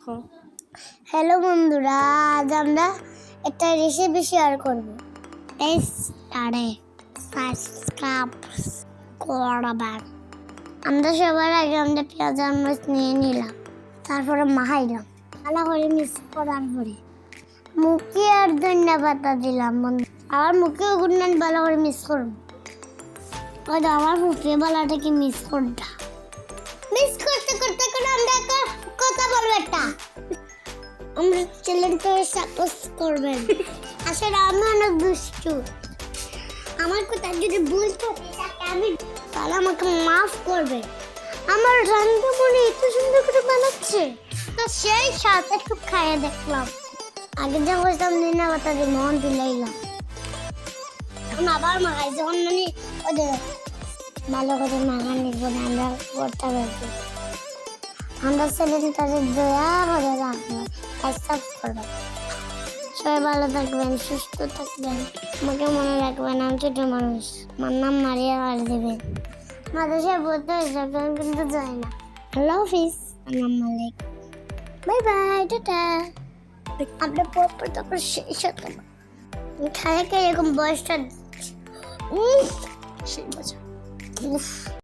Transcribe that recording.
Hello বন্ধুরা, আজ আমরা একটা রেসিপি শেয়ার করব। সাবস্ক্রাইব করবেন। আমরা সবার আগে পেঁয়াজ আর মরিচ নিয়ে নিলাম, তারপরে মাখাইলাম, ভালো করে মিক্স করার পরে মুখে আর ধনিয়া পাতা দিলাম। আর মুখে ওগুলো ভালো করে মিক্স করবো। আমার ফুফিয়ে বলাটাকে মিক্স করটা মিক্স করতে করতে করে আমরা একটা কথা বলবো। একটা আমরা চ্যানেলটা সাপোর্ট করবেন। আসলে আমি অনেক দুষ্টু, আমার কথা যদি ভুল থাকে আমি তাহলে আমাকে মাফ করবে। আমার রান্নামণি এত সুন্দর করে বানাচ্ছে, তা সেই সাথে একটু খাইয়ে দেখলাম। আগে যা বলতাম দিনা কথা দিয়ে মন দিলাইলাম, এখন আবার মাখাই যখন মানে ওদের ভালো করে মাখানির পরে আমরা করতে পারবো। আমরা চ্যানেলটাকে দয়া করে রাখবো, সাবস্ক্রাইব করবেন। সবাই ভালো থাকবেন, সুস্থ থাকবেন। আমাকে মনে রাখবেন, আমি ছোট মানুষ, আমার নাম মারিয়া আর দেবেন। মাদ্রাসায় পড়তে হয়েছে কিন্তু যাই না। আল্লাহ হাফিজ, আসসালামু আলাইকুম, বাই বাই, টাটা। আমরা পড়তে তখন শেষ হতো না, খায় এরকম বয়সটা সেই মজা।